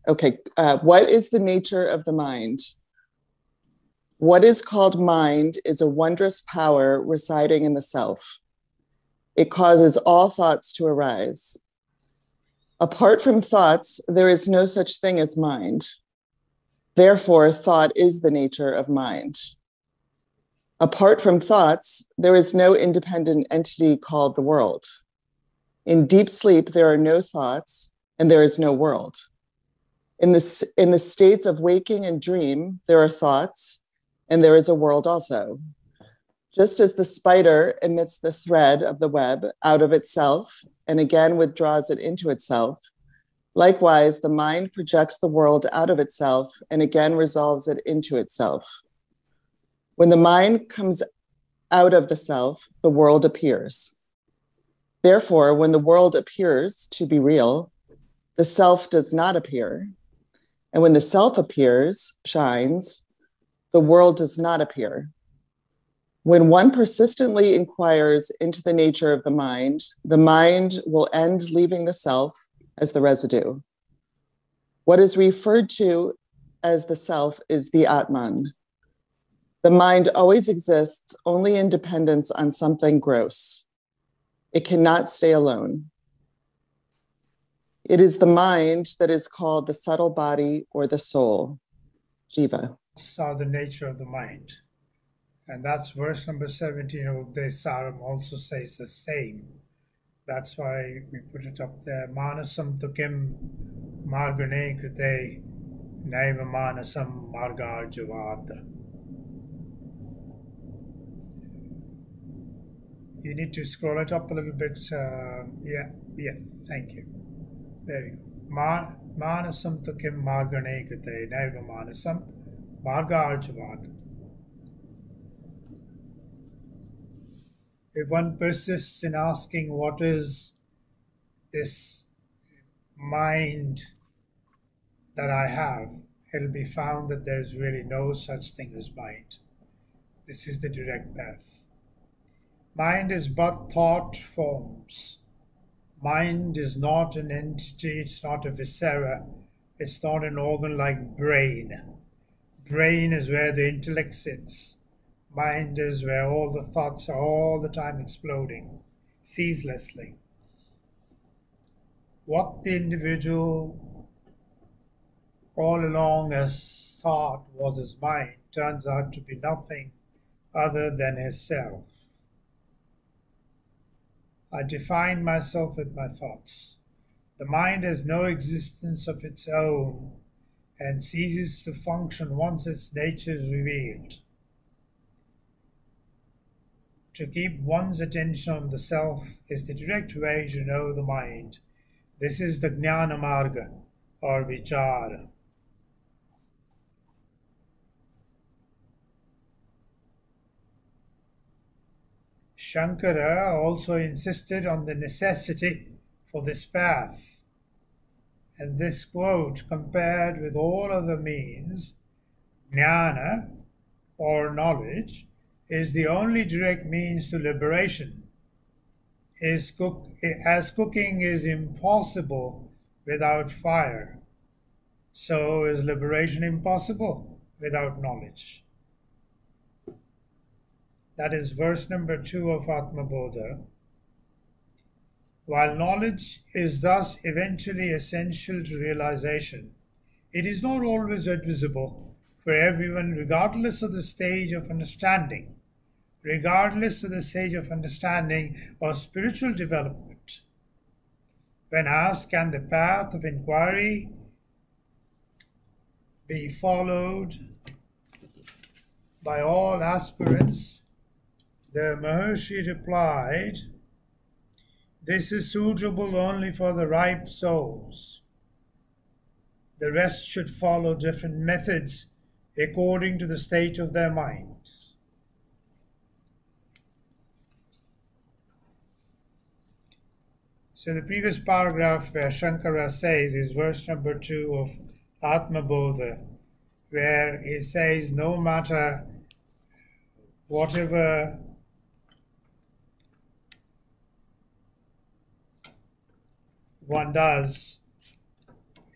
Okay, what is the nature of the mind? What is called mind is a wondrous power residing in the self. It causes all thoughts to arise. Apart from thoughts, there is no such thing as mind. Therefore, thought is the nature of mind. Apart from thoughts, there is no independent entity called the world. In deep sleep, there are no thoughts, and there is no world. In the states of waking and dream, there are thoughts, and there is a world also. Just as the spider emits the thread of the web out of itself and again withdraws it into itself, likewise, the mind projects the world out of itself and again resolves it into itself. When the mind comes out of the self, the world appears. Therefore, when the world appears to be real, the self does not appear. And when the self appears, shines, the world does not appear. When one persistently inquires into the nature of the mind will end leaving the self as the residue. What is referred to as the self is the Atman. The mind always exists only in dependence on something gross. It cannot stay alone. It is the mind that is called the subtle body or the soul, Jiva. Saw the nature of the mind. And that's verse number 17 of the Saram also says the same. That's why we put it up there. Manasam tukim margane krite naiva manasam margarjavad. You need to scroll it up a little bit. Yeah, thank you. There you go. Manasam tukim margane krite naiva manasam margarjavad. If one persists in asking what is this mind that I have, it'll be found that there's really no such thing as mind. This is the direct path. Mind is but thought forms. Mind is not an entity, it's not a viscera, it's not an organ like brain. Brain is where the intellect sits. Mind is where all the thoughts are all the time exploding, ceaselessly. What the individual all along has thought was his mind turns out to be nothing other than his self. I define myself with my thoughts. The mind has no existence of its own and ceases to function once its nature is revealed. To keep one's attention on the self is the direct way to know the mind. This is the Jnana Marga or Vichara. Shankara also insisted on the necessity for this path. And this quote, compared with all other means, Jnana or knowledge is the only direct means to liberation. As cooking is impossible without fire, so is liberation impossible without knowledge. That is verse number 2 of Atmabodha. While knowledge is thus eventually essential to realization, it is not always visible for everyone regardless of the stage of understanding. Regardless of the stage of understanding or spiritual development. When asked, can the path of inquiry be followed by all aspirants, the Maharishi replied, this is suitable only for the ripe souls. The rest should follow different methods according to the state of their minds. So the previous paragraph where Shankara says is verse number 2 of Atmabodha, where he says no matter whatever one does,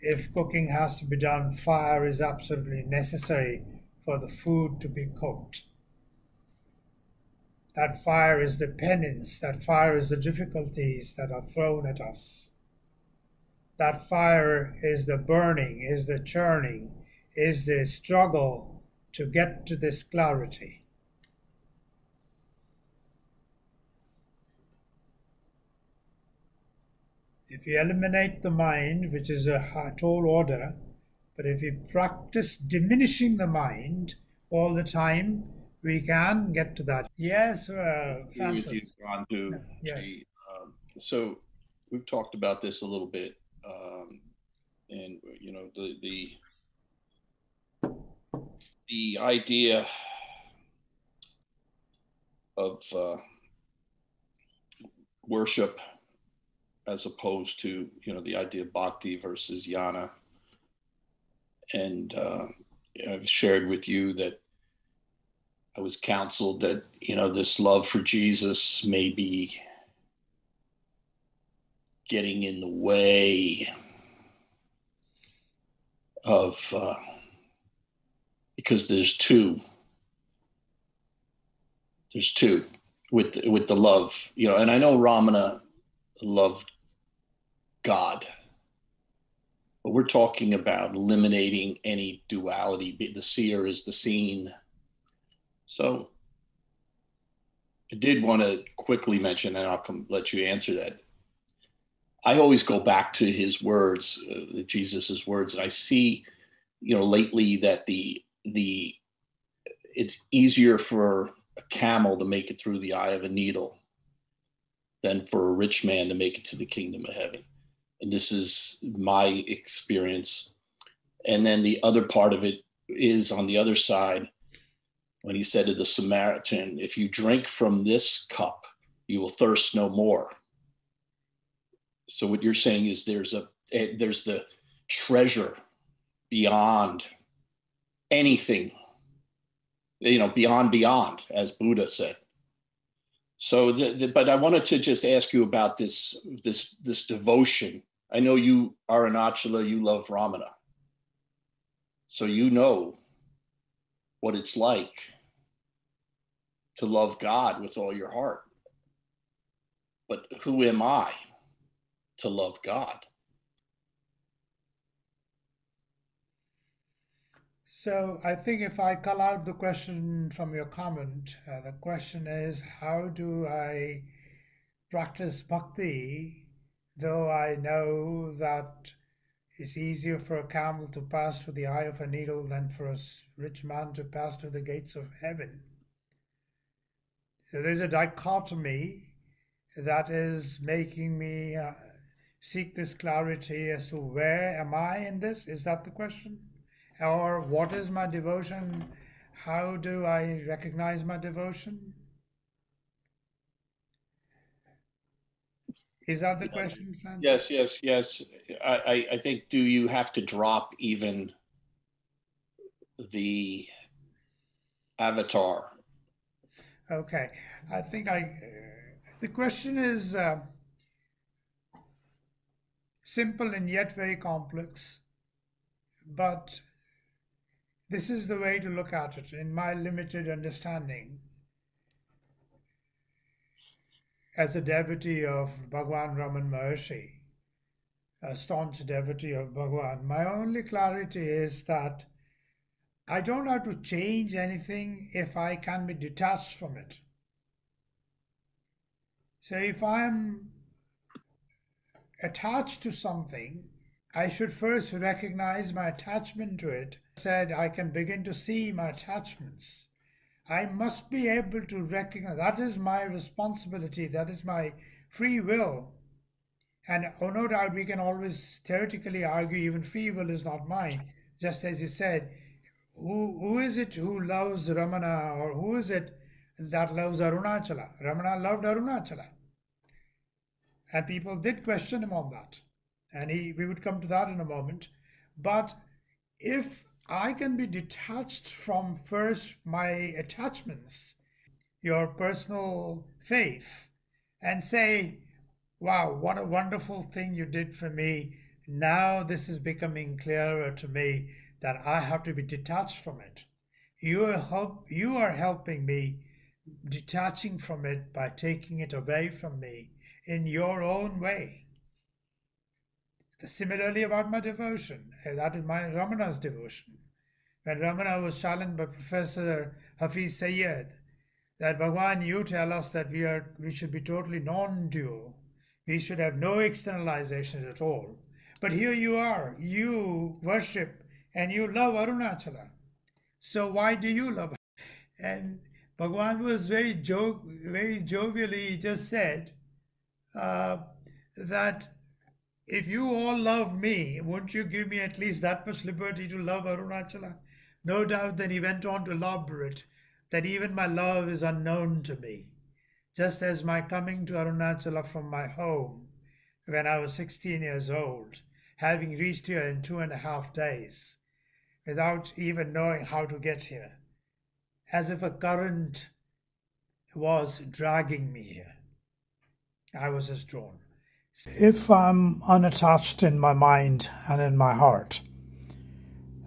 if cooking has to be done, fire is absolutely necessary for the food to be cooked. That fire is the penance, that fire is the difficulties that are thrown at us. That fire is the burning, is the churning, is the struggle to get to this clarity. If you eliminate the mind, which is a tall order, but if you practice diminishing the mind all the time, we can get to that. Yes, Agree with you, Francis. Randhu. Yes. So we've talked about this a little bit, and you know the idea of worship as opposed to the idea of bhakti versus jnana, and I've shared with you that I was counseled that this love for Jesus may be getting in the way of because there's two with the love, and I know Ramana loved God, but we're talking about eliminating any duality. The seer is the seen. So I did want to quickly mention, and I'll let you answer that. I always go back to his words, Jesus's words, and I see, lately that it's easier for a camel to make it through the eye of a needle than for a rich man to make it to the kingdom of heaven. And this is my experience. And then the other part of it is on the other side, when he said to the Samaritan, if you drink from this cup, you will thirst no more. So what you're saying is there's the treasure beyond anything, beyond, as Buddha said. So, but I wanted to just ask you about this devotion. I know you are an Achala, you love Ramana. So you know what it's like to love God with all your heart. But who am I to love God? So I think if I call out the question from your comment, the question is, how do I practice bhakti, though I know that it's easier for a camel to pass through the eye of a needle than for a rich man to pass through the gates of heaven? So there's a dichotomy that is making me seek this clarity as to where am I in this? Is that the question? Or what is my devotion? How do I recognize my devotion? Is that the question, Francis? Yes. I think, do you have to drop even the avatar? Okay, I think the question is simple and yet very complex, but this is the way to look at it in my limited understanding. As a devotee of Bhagwan Raman Maharshi, a staunch devotee of Bhagwan, my only clarity is that I don't have to change anything if I can be detached from it. So if I'm attached to something, I should first recognize my attachment to it. Said I can begin to see my attachments. I must be able to recognize that is my responsibility, that is my free will. And oh, no doubt we can always theoretically argue even free will is not mine. Just as you said, who is it who loves Ramana, or who is it that loves Arunachala? Ramana loved Arunachala. And people did question him on that. And we would come to that in a moment. But if I can be detached from first my attachments, your personal faith, and say, wow, what a wonderful thing you did for me. now this is becoming clearer to me that I have to be detached from it. You are helping me detaching from it by taking it away from me in your own way. Similarly about my devotion, that is my Ramana's devotion. When Ramana was challenged by Professor Hafiz Sayed, that Bhagwan, you tell us that we should be totally non-dual. We should have no externalizations at all. But here you are, you worship and you love Arunachala. So why do you love? And Bhagwan was very jovially just said that if you all love me, won't you give me at least that much liberty to love Arunachala? No doubt then he went on to elaborate that even my love is unknown to me. Just as my coming to Arunachala from my home when I was 16 years old, having reached here in 2.5 days, without even knowing how to get here, as if a current was dragging me here. I was just drawn. If I'm unattached in my mind and in my heart,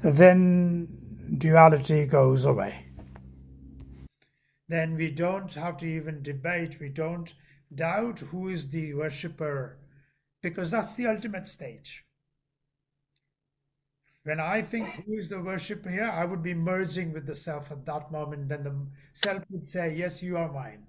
then duality goes away. Then we don't have to even debate, we don't doubt who is the worshipper, because that's the ultimate stage. When I think who is the worshipper here, I would be merging with the self at that moment. Then the self would say, yes, you are mine.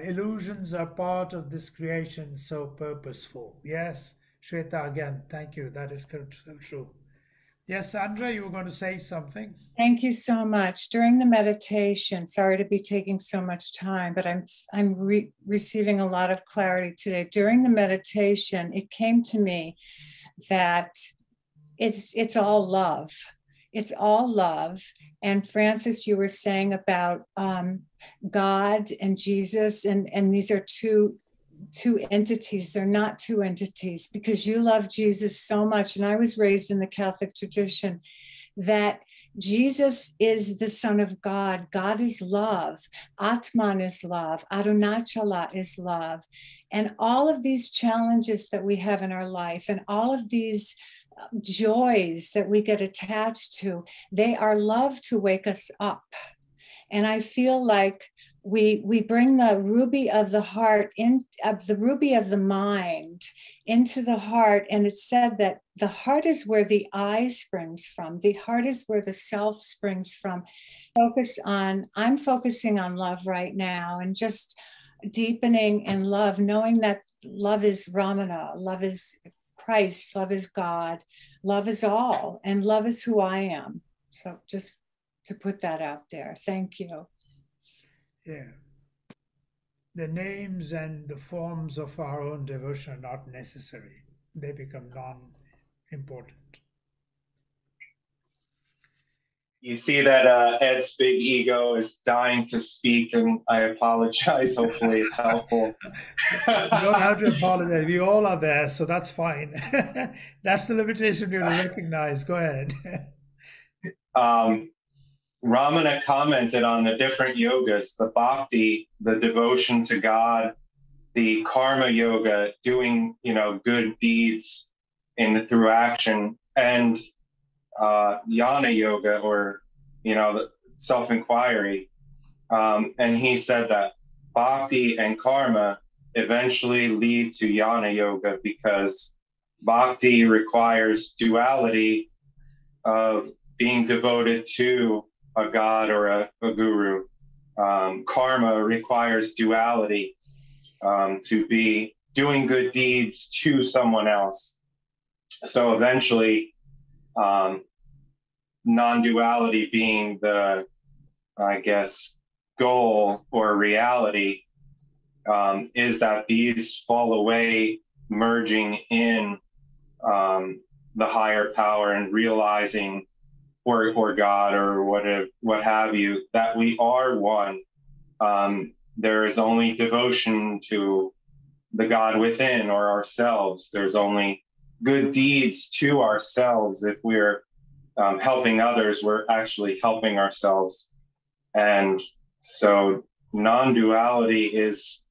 Illusions are part of this creation, so purposeful. Yes, Shweta, again, thank you. That is so true. Yes, Sandra, you were going to say something. Thank you so much. During the meditation, sorry to be taking so much time, but I'm receiving a lot of clarity today. During the meditation, it came to me that it's all love. It's all love. And Francis, you were saying about God and Jesus, and these are two entities. They're not two entities, because you love Jesus so much. And I was raised in the Catholic tradition that Jesus is the Son of God. God is love. Atman is love. Arunachala is love. And all of these challenges that we have in our life, and all of these joys that we get attached to, they are love to wake us up. And I feel like we bring the ruby of the heart the ruby of the mind into the heart. And it's said that the heart is where the I springs from. The heart is where the self springs from. I'm focusing on love right now, and just deepening in love, knowing that love is Ramana, love is Christ, love is God, love is all, and love is who I am. So just to put that out there. Thank you. Yeah. The names and the forms of our own devotion are not necessary. They become non-important. You see that Ed's big ego is dying to speak, and I apologize. Hopefully it's helpful. You don't have to apologize. We all are there, so that's fine. That's the limitation you recognize. Go ahead. Ramana commented on the different yogas, the bhakti, the devotion to God, the karma yoga, doing, good deeds through action, and jnana yoga, or, self-inquiry. And he said that bhakti and karma eventually lead to jnana yoga, because bhakti requires duality of being devoted to a god or a guru. Karma requires duality, to be doing good deeds to someone else. So eventually, non-duality being the, goal or reality, is that these fall away, merging in the higher power, and realizing, or God, or what have you, that we are one. There is only devotion to the God within, or ourselves. There's only good deeds to ourselves. If we're helping others, we're actually helping ourselves. And so non-duality is,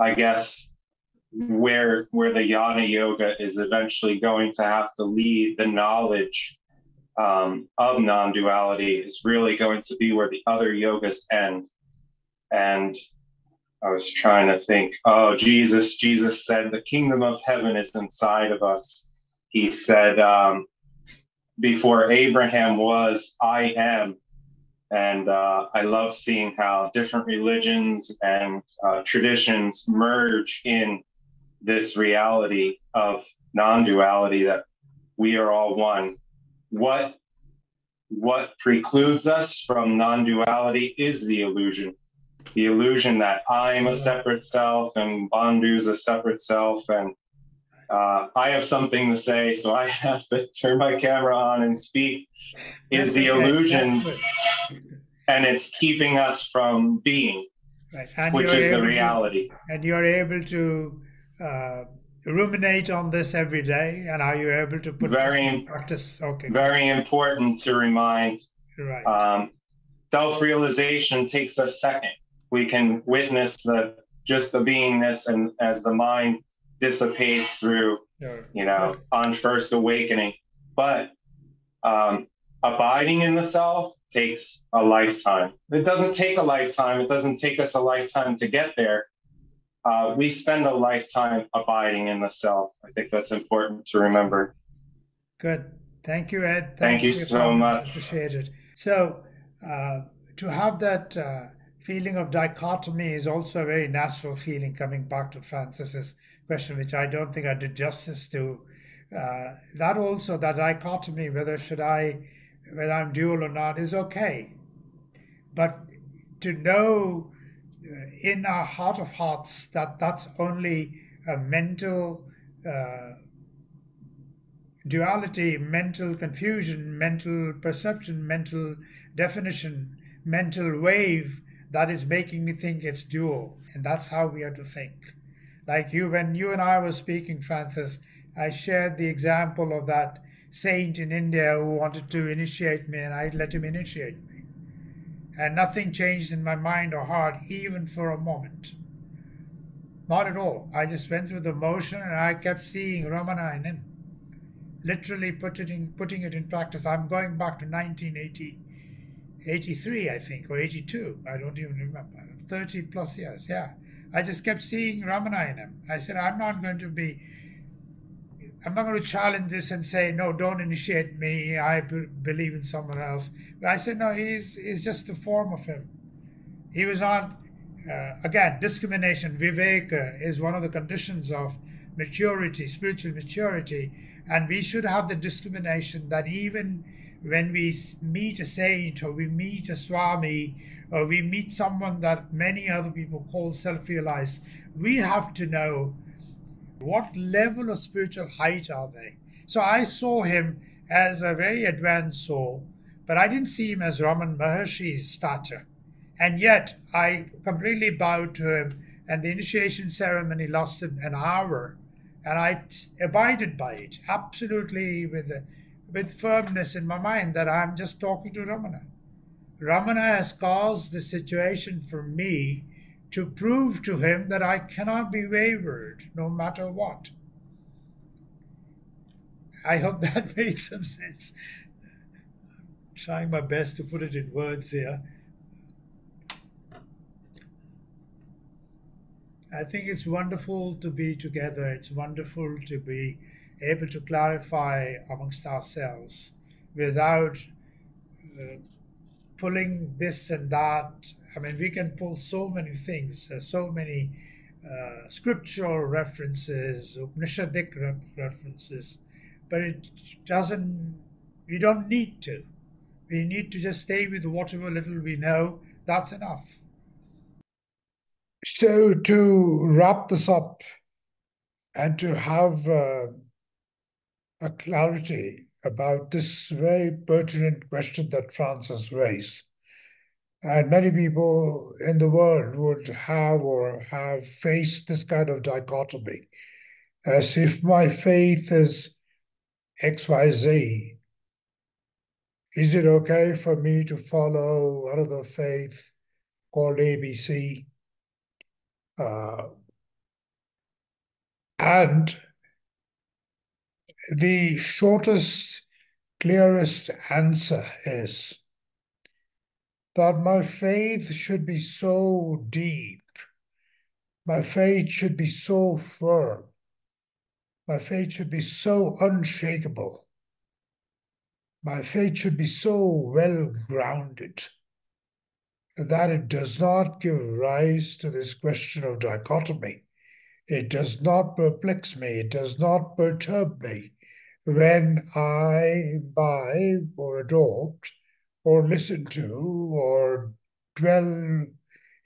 I guess, where the Jnana Yoga is eventually going to have to lead the knowledge of non-duality is really going to be where the other yogas end. And I was trying to think, oh, Jesus said the kingdom of heaven is inside of us. He said, before Abraham was, I am. And I love seeing how different religions and traditions merge in this reality of non-duality, that we are all one. What precludes us from non-duality is the illusion that I'm a separate self and Bandhu's a separate self. And I have something to say, so I have to turn my camera on and speak, is the illusion, and it's keeping us from being, right. Which is the reality. And you're able to ruminate on this every day, and are you able to put in practice? Okay. Very important to remind. Right. Self-realization takes a second. We can witness just the beingness, and as the mind dissipates through, on first awakening. But abiding in the self takes a lifetime. It doesn't take a lifetime. It doesn't take us a lifetime to get there. We spend a lifetime abiding in the self. I think that's important to remember. Good. Thank you, Ed. Thank you so much. Appreciate it. So to have that feeling of dichotomy is also a very natural feeling, coming back to Francis's question, which I don't think I did justice to. That dichotomy, whether I'm dual or not, is okay. But to know in our heart of hearts that that's only a mental duality, mental confusion, mental perception, mental definition, mental wave that is making me think it's dual. And that's how we are to think. Like when you and I were speaking, Francis, I shared the example of that saint in India who wanted to initiate me, and I let him initiate me. And nothing changed in my mind or heart, even for a moment. Not at all. I just went through the motion, and I kept seeing Ramana in him. Literally putting it in practice. I'm going back to 1983, I think, or 82. I don't even remember. 30 plus years, yeah. I just kept seeing Ramana in him. I said, I'm not going to challenge this and say, no, don't initiate me. I believe in someone else. But I said, no, he's just a form of him. He was not, again, discrimination. Viveka is one of the conditions of maturity, spiritual maturity. And we should have the discrimination that even when we meet a saint, or we meet a Swami, or we meet someone that many other people call self-realized, we have to know what level of spiritual height are they. So I saw him as a very advanced soul, but I didn't see him as Raman Maharshi's stature. And yet I completely bowed to him, and the initiation ceremony lasted an hour, and I abided by it, absolutely with firmness in my mind that I'm just talking to Ramana. Ramana has caused the situation for me to prove to him that I cannot be wavered no matter what. I hope that makes some sense. I'm trying my best to put it in words here. I think it's wonderful to be together. It's wonderful to be able to clarify amongst ourselves without pulling this and that. I mean, we can pull so many things, so many scriptural references, Upanishadic references, but we don't need to. We need to just stay with whatever little we know. That's enough. So to wrap this up and to have a clarity about this very pertinent question that Francis raised, and many people in the world would have faced this kind of dichotomy, as if my faith is XYZ. Is it okay for me to follow another faith called ABC? And the shortest, clearest answer is that my faith should be so deep, my faith should be so firm, my faith should be so unshakable, my faith should be so well grounded that it does not give rise to this question of dichotomy. It does not perplex me, it does not perturb me when I imbibe or adopt or listen to or dwell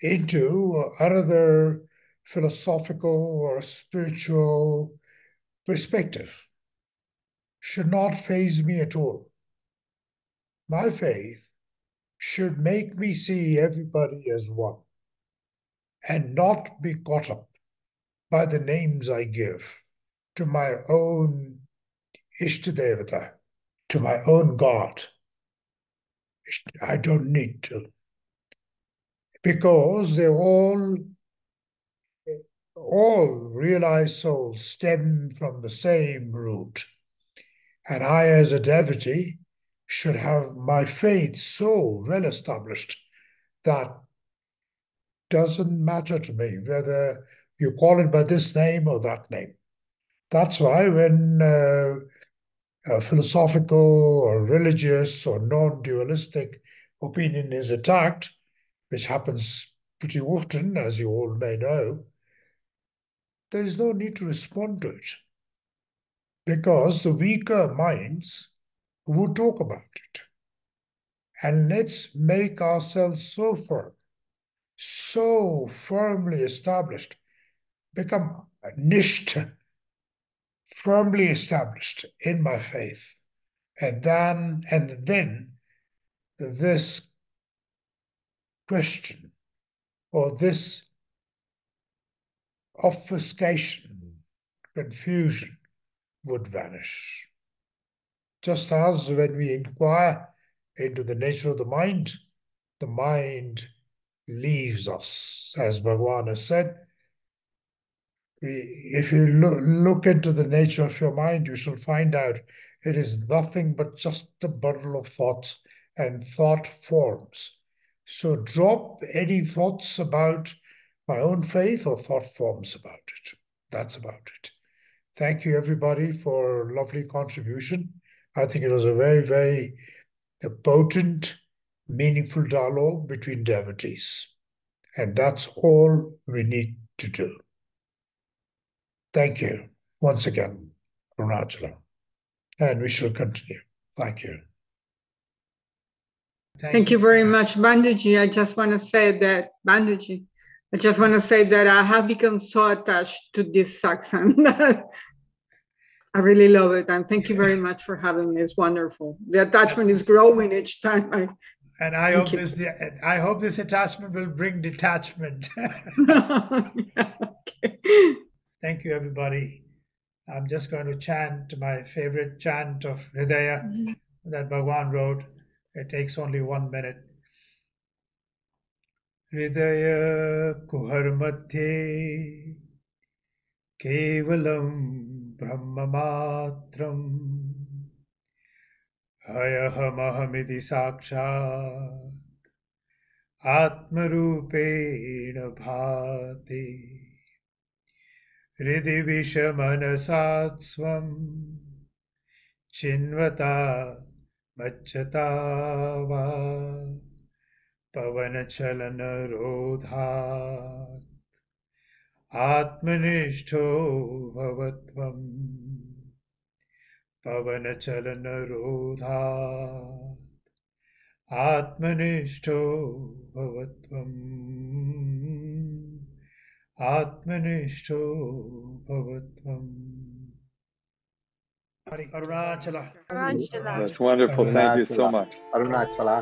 into another philosophical or spiritual perspective. Should not faze me at all. My faith should make me see everybody as one and not be caught up by the names I give to my own Ishtadevata, to my own God. I don't need to, because they're all realized souls stem from the same root. And I, as a devotee, should have my faith so well established that doesn't matter to me whether you call it by this name or that name. That's why when a philosophical or religious or non-dualistic opinion is attacked, which happens pretty often, as you all may know, there is no need to respond to it, because the weaker minds would talk about it. And let's make ourselves so firm, so firmly established, become nishtha, firmly established in my faith. And then this question or this obfuscation, confusion would vanish. Just as when we inquire into the nature of the mind leaves us, as Bhagavan has said. If you look into the nature of your mind, you shall find out it is nothing but just a bundle of thoughts and thought forms. So drop any thoughts about my own faith or thought forms about it. That's about it. Thank you, everybody, for a lovely contribution. I think it was a very, very potent, meaningful dialogue between devotees. And that's all we need to do. Thank you once again, Arunachala. And we shall continue. Thank you. Thank you very much, Banduji. I just want to say that, Banduji, I just want to say that I have become so attached to this satsang. I really love it. And thank you very much for having me. It's wonderful. The attachment is growing each time. I hope this attachment will bring detachment. Yeah, okay. Thank you, everybody. I'm just going to chant my favorite chant of Hridaya that Bhagavan wrote. It takes only 1 minute. Hridaya kuhar madhye kevalam brahmamatram hayahamahmidi sakshat atmarupena bhati hridhi vishamanasatsvam chinvata machatava pavanachalana rodhat atmanishto bhavatvam pavanachalana rodhat atmanishto bhavatvam atmanishto bhavatvam. Arunachala. That's wonderful. Thank you so much. Arunachala.